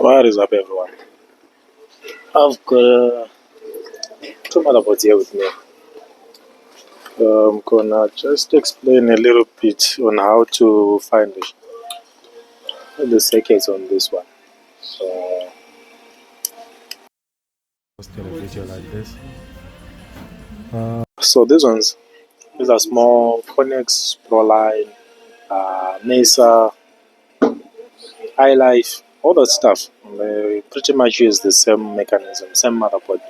What is up, everyone? I've got two motherboards here with me. I'm gonna just explain a little bit on how to find the circuits on this one. So, posted a video like this. So these are small Connex, Proline, Mecer, iLife, all that stuff. They pretty much use the same mechanism, same motherboard.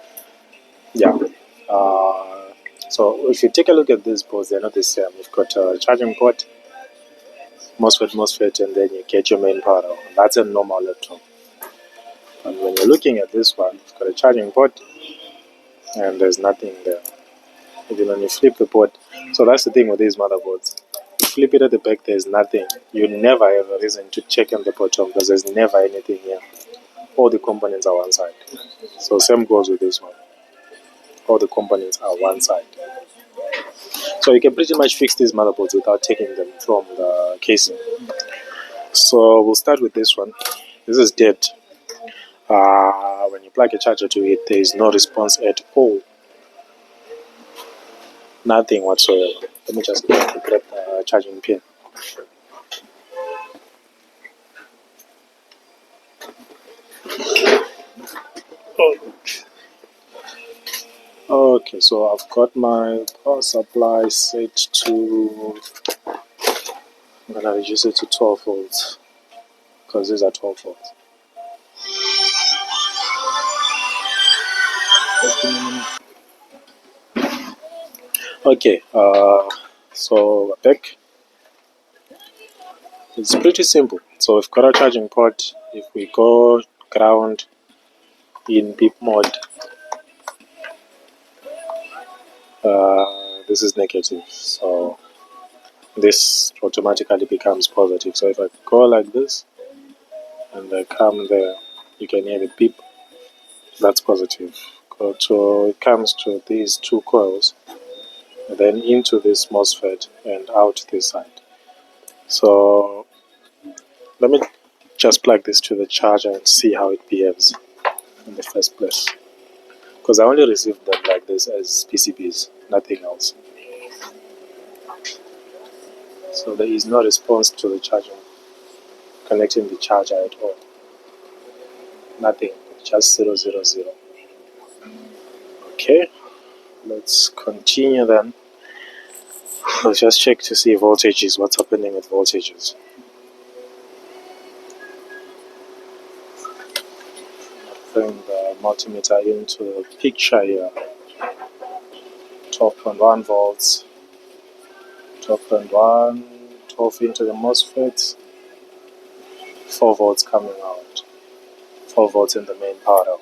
Yeah. So if you take a look at these boards, they're not the same. You've got a charging port, MOSFET, and then you get your main power. That's a normal laptop. And when you're looking at this one, you've got a charging port, and there's nothing there. Even when you flip the port, so that's the thing with these motherboards. You flip it at the back, there's nothing. You never have a reason to check on the bottom because there's never anything here. All the components are one side. So same goes with this one. All the components are one side. So you can pretty much fix these motherboards without taking them from the casing. So we'll start with this one. This is dead. When you plug a charger to it, there is no response at all. Nothing whatsoever. Let me just grab the charging pin. Okay, so I've got my power supply set to, I'm gonna reduce it to 12 volts because these are 12 volts. Okay, so back, it's pretty simple. So we've got our charging port. If we go ground in beep mode, this is negative, so this automatically becomes positive. So if I go like this and I come there, you can hear the beep. That's positive. It comes to these two coils, and then into this MOSFET and out this side. So let me just plug this to the charger and see how it behaves in the first place. Because I only received them like this as PCBs, nothing else. So there is no response to the charging, connecting the charger at all. Nothing, just 0, 0, 0. Okay, let's continue then. Let's just check to see voltages, what's happening with voltages. Bring the multimeter into the picture here. 12.1 volts, 12.1, 12 into the MOSFET, 4 volts coming out, 4 volts in the main power.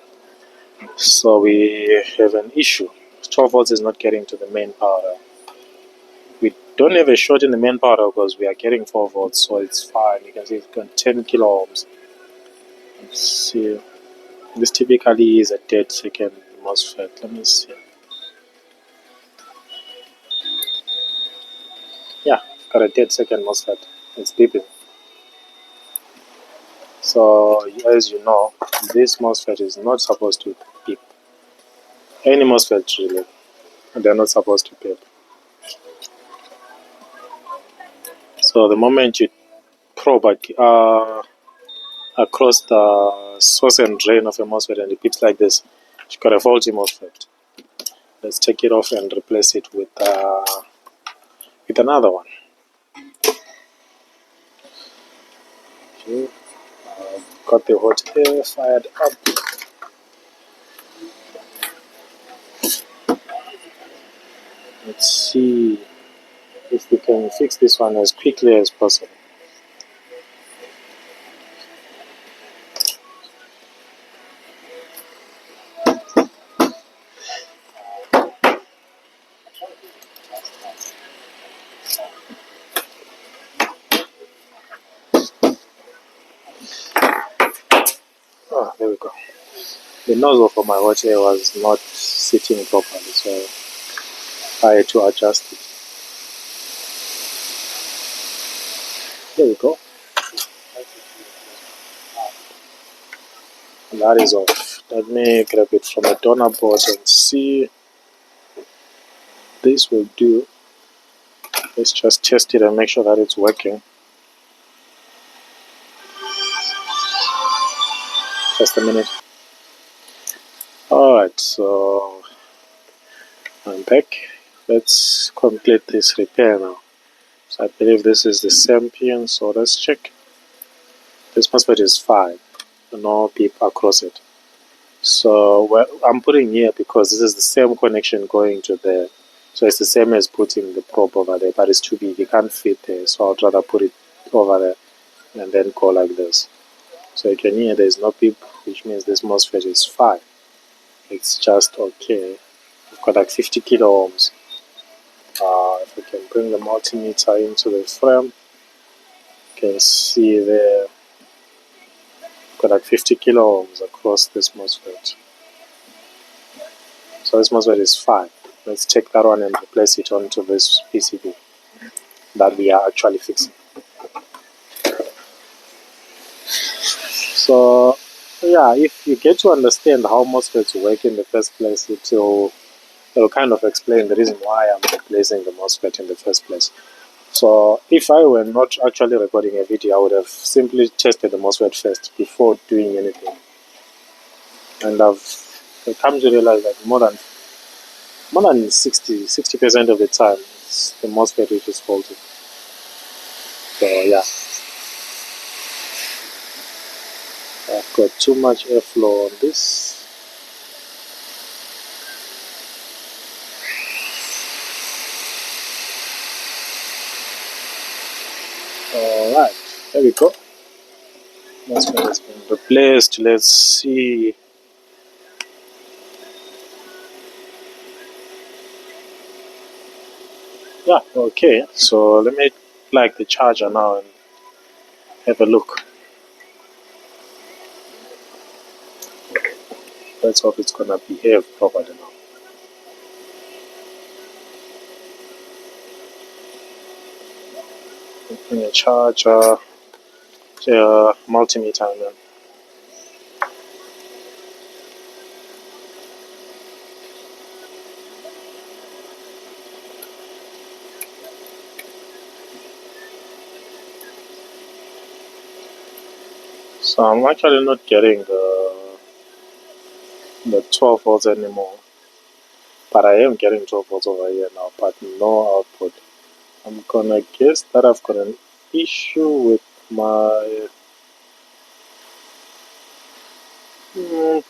So we have an issue. 12 volts is not getting to the main power. We don't have a short in the main power because we are getting 4 volts, so it's fine. You can see it's got 10 kilo ohms. Let's see. This typically is a dead second MOSFET. Let me see. Yeah, got a dead second MOSFET. It's beeping. So as you know, this MOSFET is not supposed to beep. Any MOSFET really, they're not supposed to beep. So the moment you probe across the source and drain of a MOSFET and it beeps like this, you've got a faulty MOSFET. Let's take it off and replace it with another one. Okay. Got the hot air fired up. Let's see if we can fix this one as quickly as possible. Oh, there we go. The nozzle for my hot air was not sitting properly, so I had to adjust it. There we go. That is off. Let me grab it from a donor board and see. This will do. Let's just test it and make sure that it's working. Just a minute. Alright, so I'm back. Let's complete this repair now. So I believe this is the same pin, so let's check. This MOSFET is 5, no beep across it. So I'm putting here because this is the same connection going to there. So it's the same as putting the probe over there, but it's too big, it can't fit there. So I'd rather put it over there and then go like this. So you can hear there's no beep, which means this MOSFET is 5. It's just okay. We've got like 50 kilo ohms. If we can bring the multimeter into the frame, you can see there, we've got like 50 kilo ohms across this MOSFET. So this MOSFET is 5. Let's take that one and replace it onto this PCB that we are actually fixing. So yeah, if you get to understand how MOSFETs work in the first place, it will kind of explain the reason why I'm replacing the MOSFET in the first place. So if I were not actually recording a video, I would have simply tested the MOSFET first before doing anything. And I've come to realize that more than 60% of the time, it's the MOSFET which is faulty. So yeah, I've got too much airflow on this. Alright, there we go. MOSFET has been replaced. Let's see. Yeah, okay. So let me plug the charger now and have a look. Let's hope it's gonna behave properly now. Bring a charger, multimeter, and then so I'm actually not getting the 12 volts anymore, but I am getting 12 volts over here now, but no output. I'm gonna guess that I've got an issue with my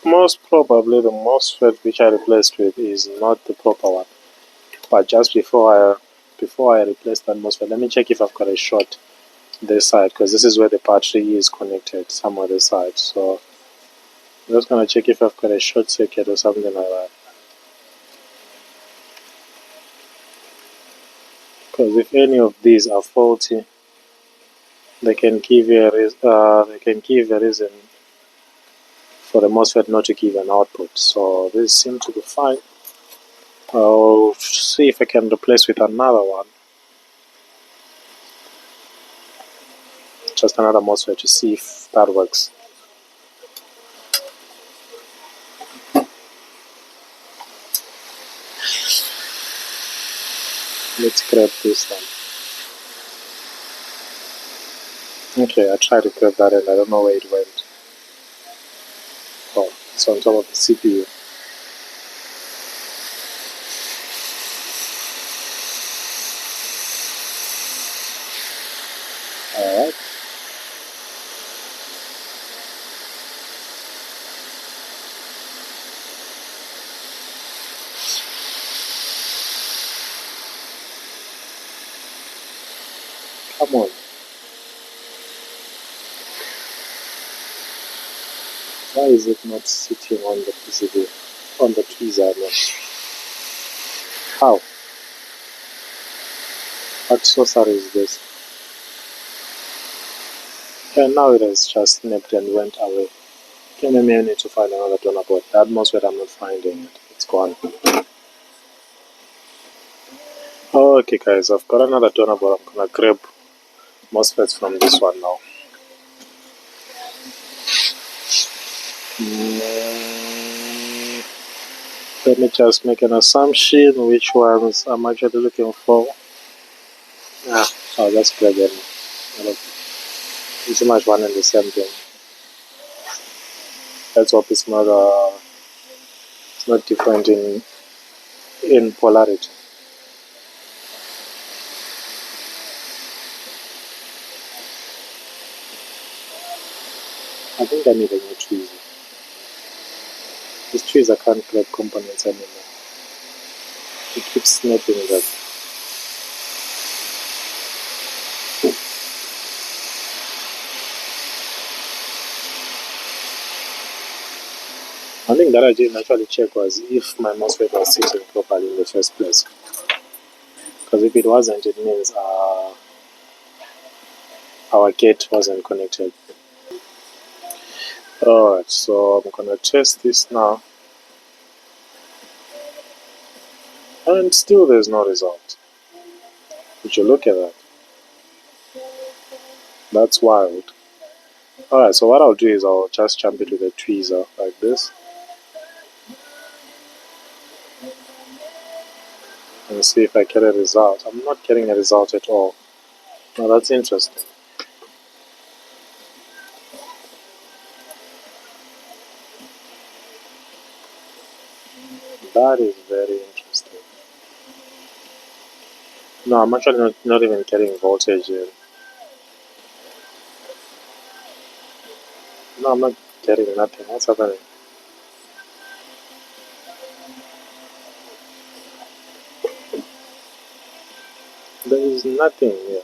most probably the MOSFET which I replaced with is not the proper one. But just before I replace that MOSFET, let me check if I've got a short this side, because this is where the battery is connected, somewhere this side. So I'm just gonna check if I've got a short circuit or something like that. Because if any of these are faulty, they can give a reason for the MOSFET not to give an output. So this seems to be fine. I'll see if I can replace with another one. Just another MOSFET to see if that works. Let's grab this one. Okay, I tried to grab that and I don't know where it went. Oh, it's on top of the CPU. Alright. Come on. Why is it not sitting on the PCB? On the keys, I know. How? What sorcery is this? And now it has just snapped and went away. Okay, maybe I need to find another donor board. That MOSFET I'm not finding it. It's gone. Okay guys, I've got another donor board. I'm gonna grab MOSFETs from this one now. Let me just make an assumption which ones I'm actually looking for. Oh, that's clear then. It's too much one and the same thing. Let's hope it's not different in polarity. I think I need a new tweezer. This tweezer can't grab components anymore. It keeps snapping them. One thing that I didn't actually check was if my MOSFET was sitting properly in the first place. Because if it wasn't, it means our gate wasn't connected. Alright, so I'm gonna test this now. And still there's no result. Would you look at that? That's wild. Alright, so what I'll do is I'll just jump into the tweezer like this. And see if I get a result. I'm not getting a result at all. Now that's interesting. That is very interesting. No, I'm actually not even getting voltage here. No, I'm not getting nothing. What's happening? There is nothing here.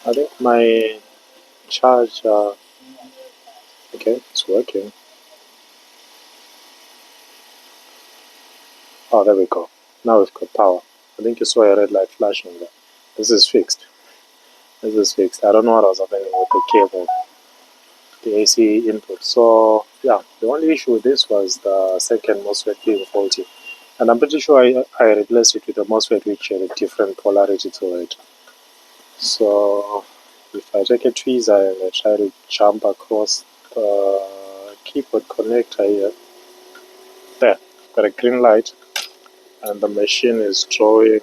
I think my charge, okay, it's working. Oh, there we go. Now we've got power. I think you saw a red light flashing there. This is fixed. This is fixed. I don't know what was happening with the cable, the AC input. So, yeah, the only issue with this was the second MOSFET being faulty. And I'm pretty sure I replaced it with a MOSFET which had a different polarity to it. So if I take a tweezer and I try to jump across the keyboard connector here, there, got a green light and the machine is drawing.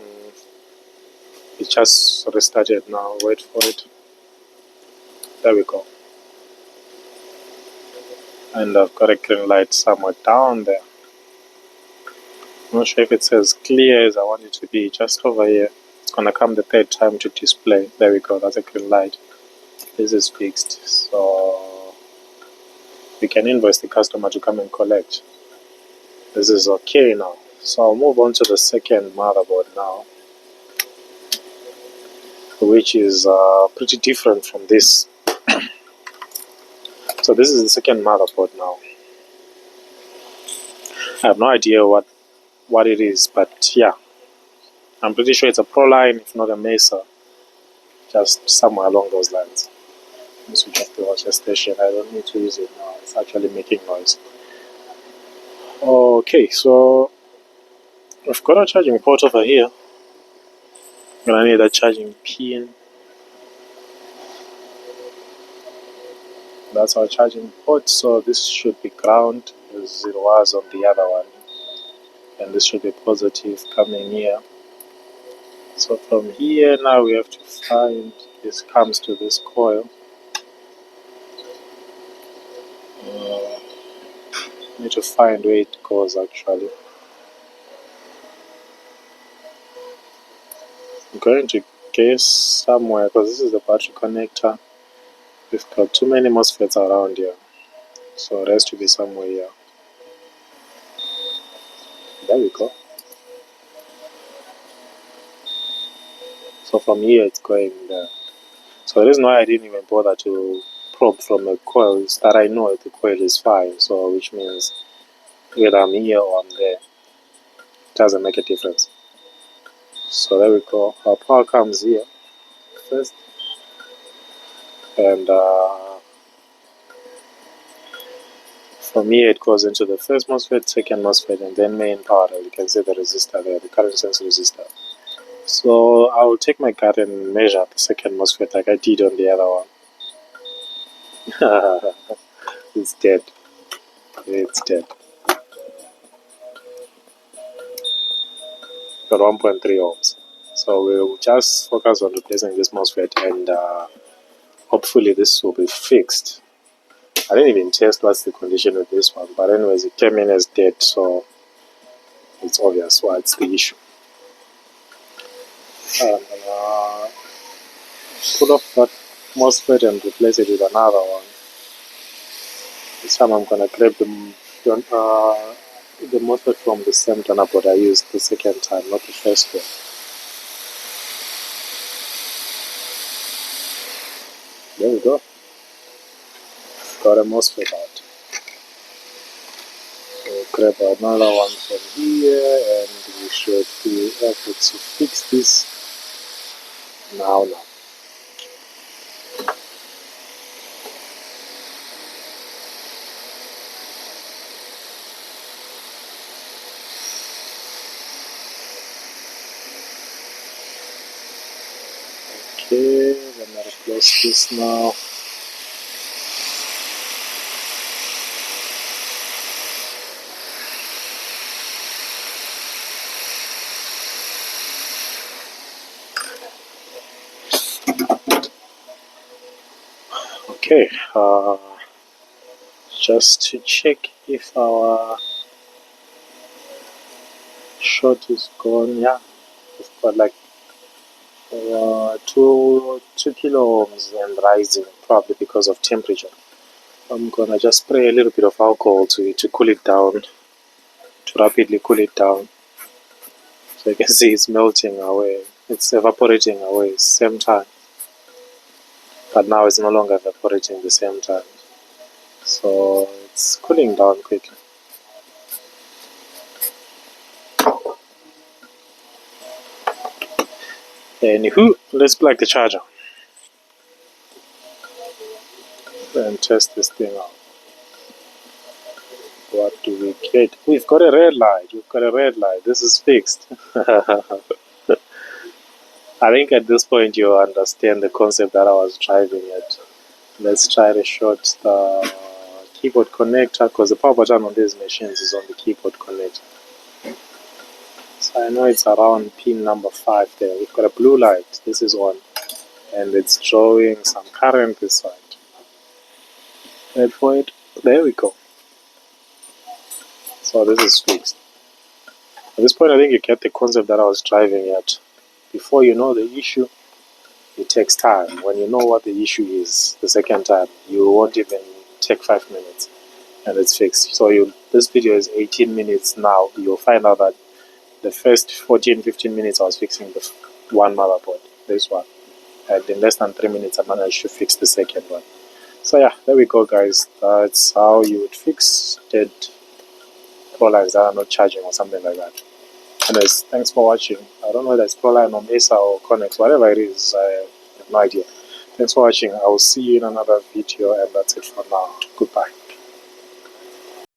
It just restarted now. Wait for it. There we go. And I've got a green light somewhere down there. I'm not sure if it says clear as I want it to be. Just over here. It's gonna come the third time to display. There we go. That's a green light. This is fixed. So we can invoice the customer to come and collect. This is okay now. So I'll move on to the second motherboard now, which is pretty different from this. So this is the second motherboard now. I have no idea what it is, but yeah, I'm pretty sure it's a Proline, if not a Mecer, just somewhere along those lines. Let me switch off the watcher station. I don't need to use it now. It's actually making noise. Okay, so I've got a charging port over here. I'm gonna need a charging pin. That's our charging port, so this should be ground as it was on the other one, and this should be positive coming here. So from here now we have to find, this comes to this coil. Need to find where it goes actually. I'm going to guess somewhere, because this is the battery connector. We've got too many MOSFETs around here, so it has to be somewhere here. There we go. So from here it's going there. So the reason why I didn't even bother to probe from a coil is that I know the coil is fine, so which means whether I'm here or I'm there, it doesn't make a difference. So there we go. Our power comes here first, and from here it goes into the first MOSFET, second MOSFET, and then main power. You can see the resistor there, the current sense resistor. So I'll take my card and measure the second MOSFET like I did on the other one. It's dead. It's dead. Got 1.3 ohms. So we'll just focus on replacing this MOSFET, and hopefully this will be fixed. I didn't even test what's the condition with this one, but anyways, it came in as dead, so it's obvious what's the issue. I'm gonna pull off that MOSFET and replace it with another one. This time I'm gonna grab the MOSFET from the same donor board I used the second time, not the first one. There we go. Got a MOSFET out. So grab another one from here, and we should be able to fix this now. Okay, let me replace this now. Okay, just to check if our short is gone. Yeah, we've got like 2 kilo ohms and rising, probably because of temperature. I'm gonna just spray a little bit of alcohol to cool it down, to rapidly cool it down. So you can see it's melting away, it's evaporating away same time, but now it's no longer evaporating the same time, so it's cooling down quickly. Anywho, let's plug the charger and test this thing out. What do we get? We've got a red light. We've got a red light. This is fixed. I think at this point you understand the concept that I was driving at. Let's try to short the keyboard connector, because the power button on these machines is on the keyboard connector. So I know it's around pin number 5 there. We've got a blue light. This is on, and it's drawing some current this side. Wait for it. There we go. So this is fixed. At this point I think you get the concept that I was driving at. Before you know the issue, it takes time. When you know what the issue is the second time, you won't even take 5 minutes and it's fixed. So this video is 18 minutes now. You'll find out that the first 14-15 minutes I was fixing the one motherboard, this one, and in less than 3 minutes I managed to fix the second one. So yeah, there we go guys. That's how you would fix dead Prolines that are not charging or something like that. Anyways, thanks for watching. I don't know whether it's Proline or Mecer or Connex, whatever it is, I have no idea. Thanks for watching. I will see you in another video, and that's it for now. Goodbye.